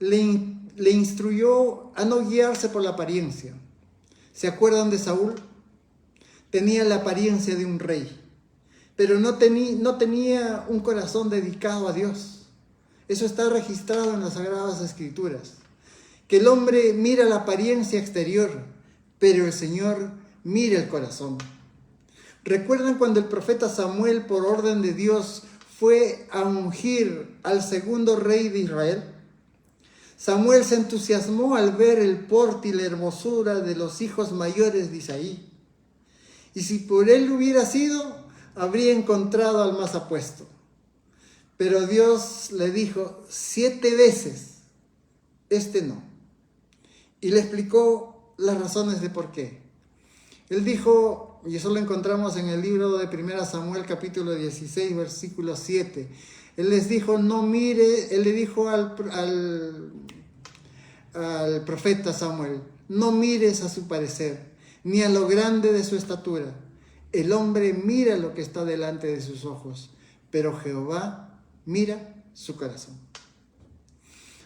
le instruyó a no guiarse por la apariencia. ¿Se acuerdan de Saúl? Tenía la apariencia de un rey, pero no tenía un corazón dedicado a Dios. Eso está registrado en las Sagradas Escrituras. Que el hombre mira la apariencia exterior, pero el Señor mira el corazón. ¿Recuerdan cuando el profeta Samuel, por orden de Dios, fue a ungir al segundo rey de Israel? Samuel se entusiasmó al ver el porte y la hermosura de los hijos mayores de Isaí. Y si por él hubiera sido, habría encontrado al más apuesto. Pero Dios le dijo 7 veces, este no. Y le explicó las razones de por qué. Él dijo, y eso lo encontramos en el libro de 1 Samuel capítulo 16, versículo 7. Él les dijo, no mire, él le dijo al profeta Samuel, no mires a su parecer, ni a lo grande de su estatura. El hombre mira lo que está delante de sus ojos, pero Jehová mira su corazón.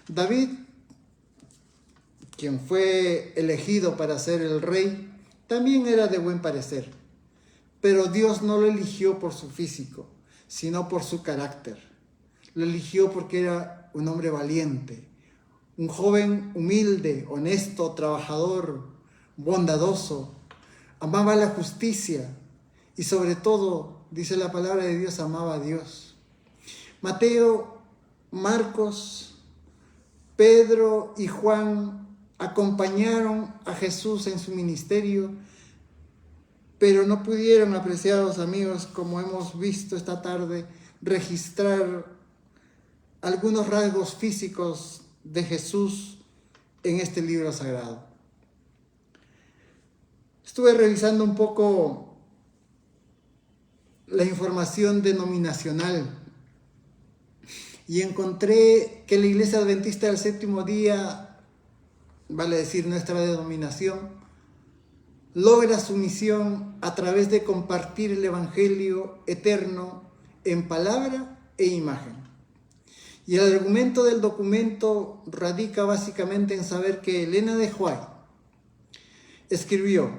David, quien fue elegido para ser el rey, también era de buen parecer, pero Dios no lo eligió por su físico, sino por su carácter. Lo eligió porque era un hombre valiente, un joven humilde, honesto, trabajador, bondadoso, amaba la justicia y sobre todo, dice la palabra de Dios, amaba a Dios. Mateo, Marcos, Pedro y Juan acompañaron a Jesús en su ministerio, pero no pudieron, apreciados amigos, como hemos visto esta tarde, registrar algunos rasgos físicos de Jesús en este libro sagrado. Estuve revisando un poco la información denominacional y encontré que la Iglesia Adventista del Séptimo Día, vale decir nuestra denominación, logra su misión a través de compartir el Evangelio eterno en palabra e imagen. Y el argumento del documento radica básicamente en saber que Elena de White escribió: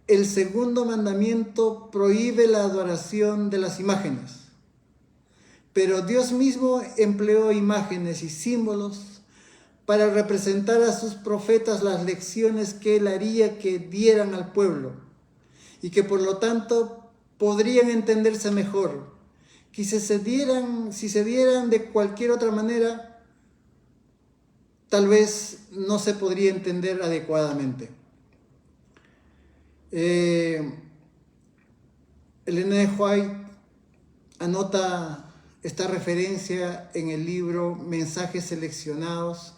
el segundo mandamiento prohíbe la adoración de las imágenes, pero Dios mismo empleó imágenes y símbolos para representar a sus profetas las lecciones que él haría que dieran al pueblo, y que por lo tanto podrían entenderse mejor, que si se dieran de cualquier otra manera, tal vez no se podría entender adecuadamente. Elena de White anota esta referencia en el libro Mensajes Seleccionados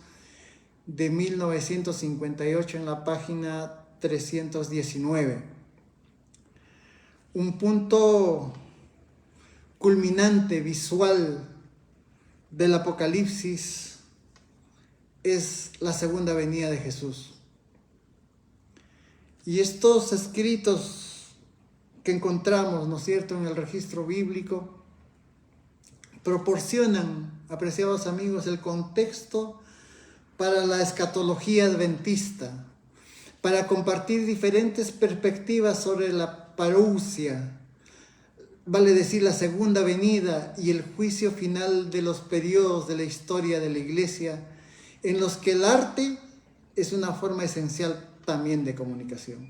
de 1958 en la página 319. Un punto culminante visual del Apocalipsis es la segunda venida de Jesús. Y estos escritos que encontramos, ¿no es cierto?, en el registro bíblico, proporcionan, apreciados amigos, el contexto para la escatología adventista, para compartir diferentes perspectivas sobre la parousia, vale decir la segunda venida y el juicio final de los periodos de la historia de la Iglesia, en los que el arte es una forma esencial también de comunicación.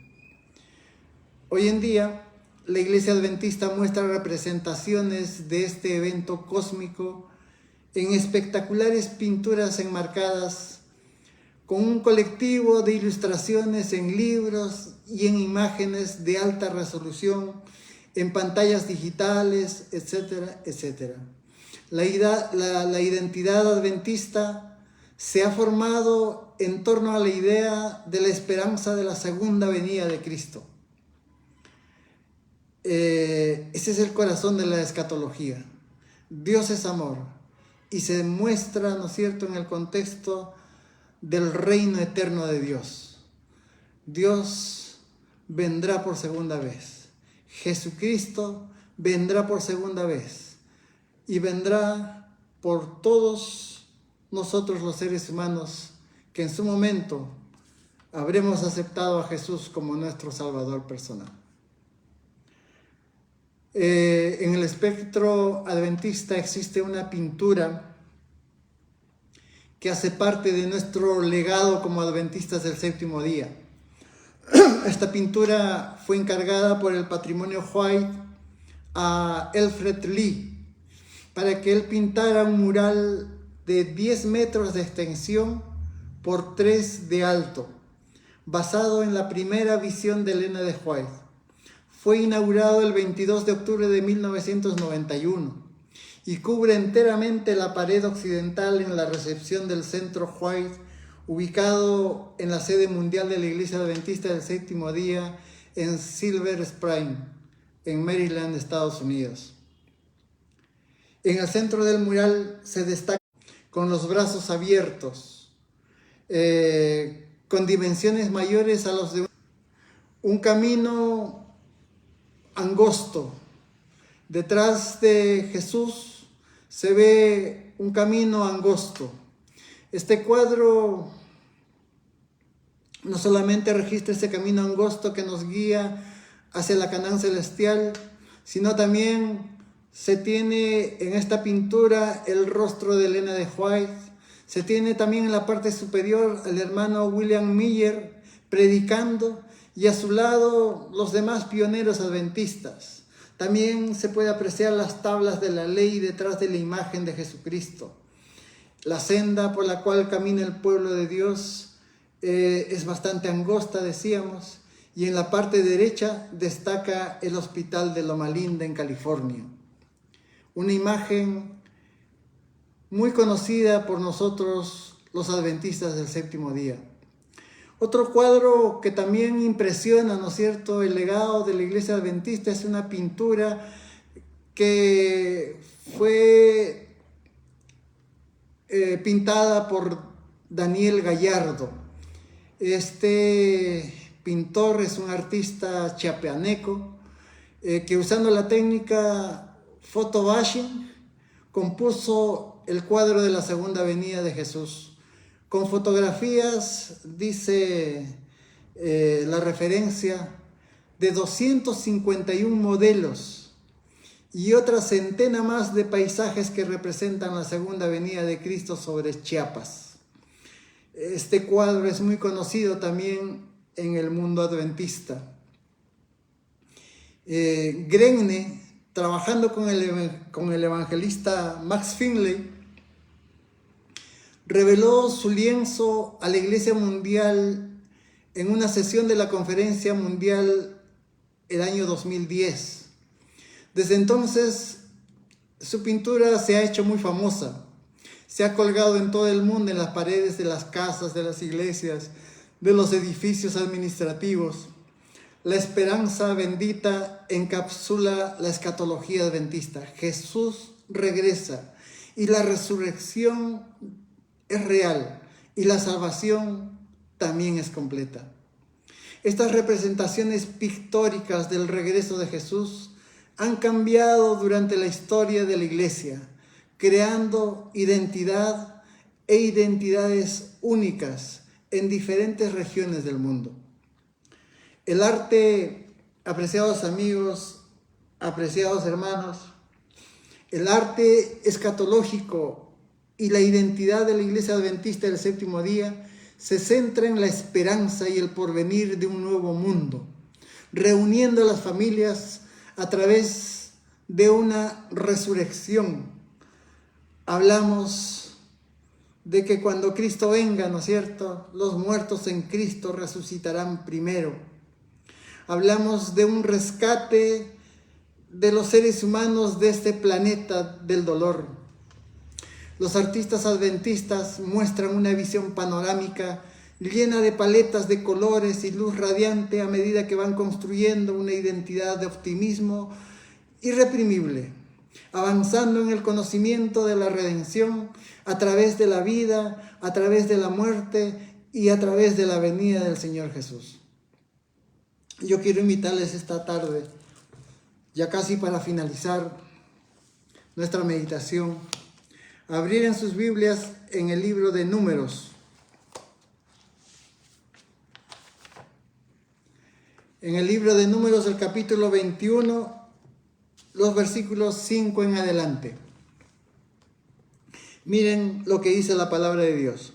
Hoy en día, la Iglesia Adventista muestra representaciones de este evento cósmico en espectaculares pinturas enmarcadas con un colectivo de ilustraciones en libros y en imágenes de alta resolución, en pantallas digitales, etcétera, etcétera. La identidad adventista se ha formado en torno a la idea de la esperanza de la segunda venida de Cristo. Ese es el corazón de la escatología. Dios es amor y se muestra, ¿no es cierto?, en el contexto del reino eterno de Dios. Dios vendrá por segunda vez. Jesucristo vendrá por segunda vez y vendrá por todos nosotros los seres humanos que en su momento habremos aceptado a Jesús como nuestro Salvador personal. En el espectro adventista existe una pintura que hace parte de nuestro legado como adventistas del séptimo día. Esta pintura fue encargada por el Patrimonio White a Alfred Lee para que él pintara un mural de 10 metros de extensión por 3 de alto, basado en la primera visión de Elena de White. Fue inaugurado el 22 de octubre de 1991 y cubre enteramente la pared occidental en la recepción del Centro White, ubicado en la sede mundial de la Iglesia Adventista del Séptimo Día en Silver Spring, en Maryland, Estados Unidos. En el centro del mural se destaca con los brazos abiertos, con dimensiones mayores a los de un camino angosto. Detrás de Jesús se ve un camino angosto. Este cuadro no solamente registra ese camino angosto que nos guía hacia la Canaán celestial, sino también se tiene en esta pintura el rostro de Elena de White. Se tiene también en la parte superior al hermano William Miller predicando, y a su lado los demás pioneros adventistas. También se puede apreciar las tablas de la ley detrás de la imagen de Jesucristo. La senda por la cual camina el pueblo de Dios es bastante angosta, decíamos, y en la parte derecha destaca el hospital de Loma Linda en California. Una imagen muy conocida por nosotros los adventistas del séptimo día. Otro cuadro que también impresiona, ¿no es cierto?, el legado de la Iglesia Adventista es una pintura que fue pintada por Daniel Gallardo. Este pintor es un artista chiapaneco que usando la técnica photobashing compuso el cuadro de la segunda venida de Jesús, con fotografías, dice la referencia, de 251 modelos y otra centena más de paisajes que representan la segunda venida de Cristo sobre Chiapas. Este cuadro es muy conocido también en el mundo adventista. Grenne, trabajando con el evangelista Max Finley, reveló su lienzo a la Iglesia Mundial en una sesión de la Conferencia Mundial el año 2010. Desde entonces, su pintura se ha hecho muy famosa. Se ha colgado en todo el mundo, en las paredes de las casas, de las iglesias, de los edificios administrativos. La esperanza bendita encapsula la escatología adventista. Jesús regresa y la resurrección es real y la salvación también es completa. Estas representaciones pictóricas del regreso de Jesús han cambiado durante la historia de la Iglesia, creando identidad e identidades únicas en diferentes regiones del mundo. El arte, apreciados amigos, apreciados hermanos, el arte escatológico y la identidad de la Iglesia Adventista del Séptimo Día se centra en la esperanza y el porvenir de un nuevo mundo, reuniendo a las familias a través de una resurrección. Hablamos de que cuando Cristo venga, ¿no es cierto?, los muertos en Cristo resucitarán primero. Hablamos de un rescate de los seres humanos de este planeta del dolor. Los artistas adventistas muestran una visión panorámica llena de paletas de colores y luz radiante a medida que van construyendo una identidad de optimismo irreprimible, avanzando en el conocimiento de la redención a través de la vida, a través de la muerte y a través de la venida del Señor Jesús. Yo quiero invitarles esta tarde, ya casi para finalizar nuestra meditación, a abrir en sus Biblias en el libro de Números. En el libro de Números, el capítulo 21, los versículos 5 en adelante. Miren lo que dice la palabra de Dios.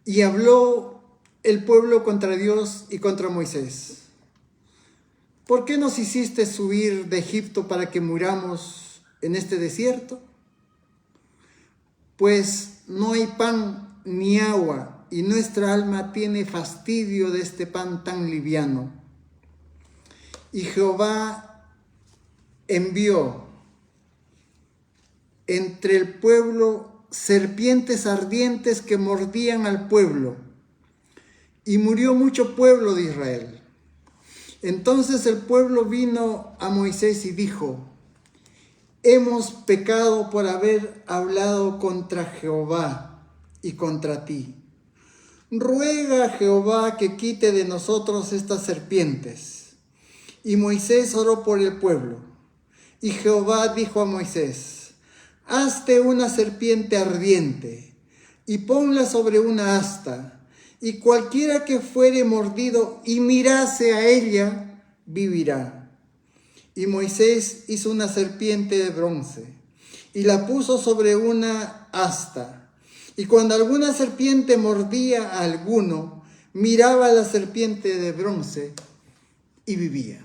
Y habló el pueblo contra Dios y contra Moisés. ¿Por qué nos hiciste subir de Egipto para que muramos en este desierto? Pues no hay pan ni agua, y nuestra alma tiene fastidio de este pan tan liviano. Y Jehová envió entre el pueblo serpientes ardientes que mordían al pueblo, y murió mucho pueblo de Israel. Entonces el pueblo vino a Moisés y dijo: hemos pecado por haber hablado contra Jehová y contra ti. Ruega a Jehová que quite de nosotros estas serpientes. Y Moisés oró por el pueblo. Y Jehová dijo a Moisés: hazte una serpiente ardiente y ponla sobre una asta, y cualquiera que fuere mordido y mirase a ella, vivirá. Y Moisés hizo una serpiente de bronce y la puso sobre una asta. Y cuando alguna serpiente mordía a alguno, miraba a la serpiente de bronce y vivía.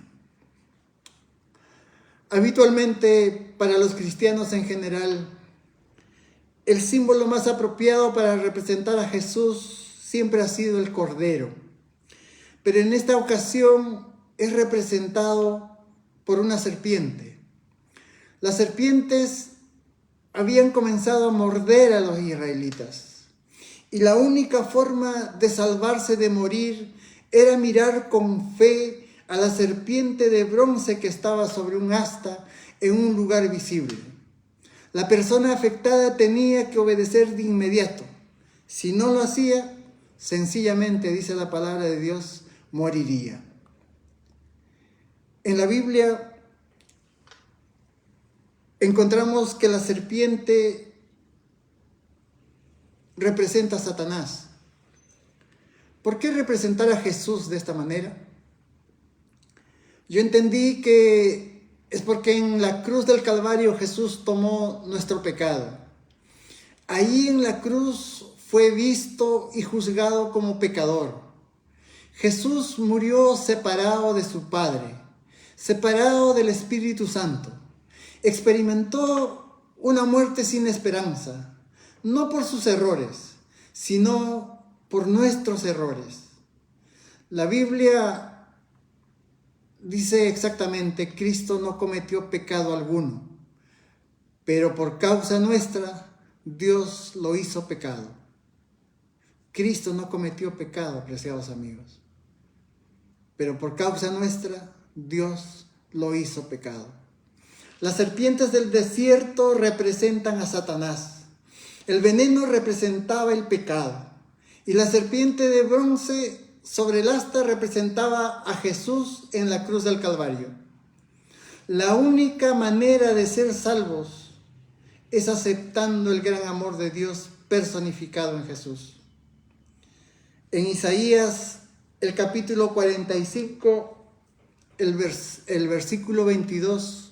Habitualmente, para los cristianos en general, el símbolo más apropiado para representar a Jesús siempre ha sido el cordero. Pero en esta ocasión es representado por una serpiente. Las serpientes habían comenzado a morder a los israelitas, y la única forma de salvarse de morir era mirar con fe a la serpiente de bronce que estaba sobre un asta en un lugar visible. La persona afectada tenía que obedecer de inmediato. Si no lo hacía, sencillamente, dice la palabra de Dios, moriría. En la Biblia, encontramos que la serpiente representa a Satanás. ¿Por qué representar a Jesús de esta manera? Yo entendí que es porque en la cruz del Calvario Jesús tomó nuestro pecado. Ahí en la cruz fue visto y juzgado como pecador. Jesús murió separado de su Padre, separado del Espíritu Santo. Experimentó una muerte sin esperanza, no por sus errores, sino por nuestros errores. La Biblia dice exactamente: Cristo no cometió pecado alguno, pero por causa nuestra Dios lo hizo pecado. Cristo no cometió pecado, apreciados amigos, pero por causa nuestra Dios lo hizo pecado. Las serpientes del desierto representan a Satanás. El veneno representaba el pecado. Y la serpiente de bronce sobre el asta representaba a Jesús en la cruz del Calvario. La única manera de ser salvos es aceptando el gran amor de Dios personificado en Jesús. En Isaías, el capítulo 45, el versículo 22,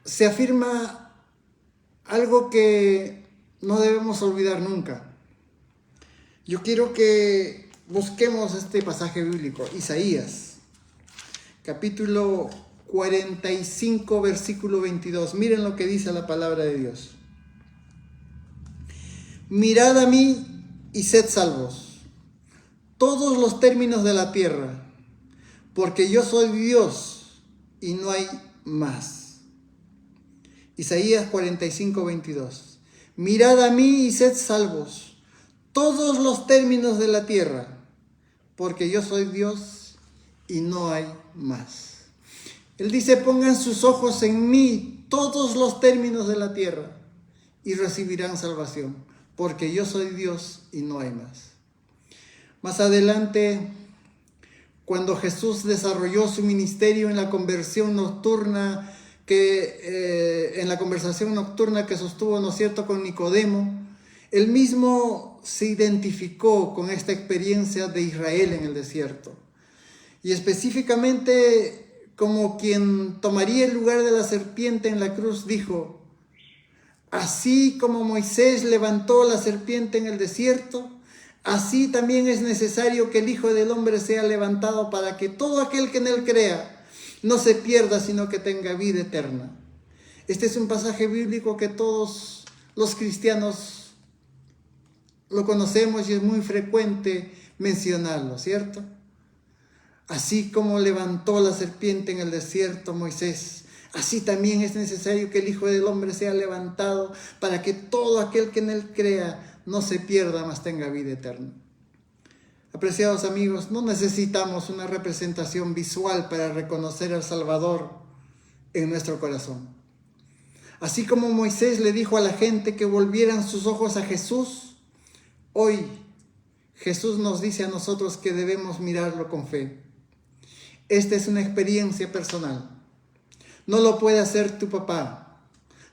se afirma algo que no debemos olvidar nunca. Yo quiero que busquemos este pasaje bíblico, Isaías, capítulo 45, versículo 22. Miren lo que dice la palabra de Dios. Mirad a mí y sed salvos, todos los términos de la tierra, porque yo soy Dios y no hay más. Isaías 45, 22. Mirad a mí y sed salvos, todos los términos de la tierra, porque yo soy Dios y no hay más. Él dice: pongan sus ojos en mí, todos los términos de la tierra, y recibirán salvación, porque yo soy Dios y no hay más. Más adelante, cuando Jesús desarrolló su ministerio en la conversión nocturna, en la conversación nocturna que sostuvo, ¿no es cierto?, con Nicodemo, él mismo se identificó con esta experiencia de Israel en el desierto. Y específicamente, como quien tomaría el lugar de la serpiente en la cruz, dijo: así como Moisés levantó la serpiente en el desierto, así también es necesario que el Hijo del Hombre sea levantado, para que todo aquel que en él crea no se pierda, sino que tenga vida eterna. Este es un pasaje bíblico que todos los cristianos lo conocemos y es muy frecuente mencionarlo, ¿cierto? Así como levantó la serpiente en el desierto Moisés, así también es necesario que el Hijo del Hombre sea levantado, para que todo aquel que en él crea no se pierda, mas tenga vida eterna. Apreciados amigos, no necesitamos una representación visual para reconocer al Salvador en nuestro corazón. Así como Moisés le dijo a la gente que volvieran sus ojos a Jesús, hoy Jesús nos dice a nosotros que debemos mirarlo con fe. Esta es una experiencia personal. No lo puede hacer tu papá,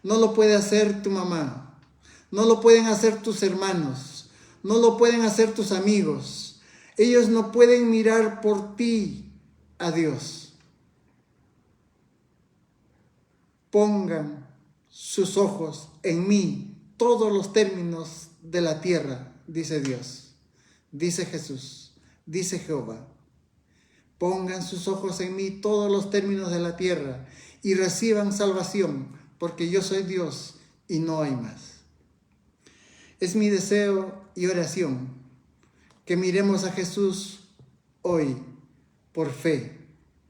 no lo puede hacer tu mamá, no lo pueden hacer tus hermanos, no lo pueden hacer tus amigos. Ellos no pueden mirar por ti a Dios. Pongan sus ojos en mí, todos los términos de la tierra, dice Dios, dice Jesús, dice Jehová. Pongan sus ojos en mí, todos los términos de la tierra, y reciban salvación, porque yo soy Dios y no hay más. Es mi deseo y oración que miremos a Jesús hoy por fe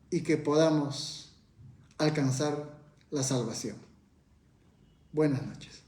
y que podamos alcanzar la salvación. Buenas noches.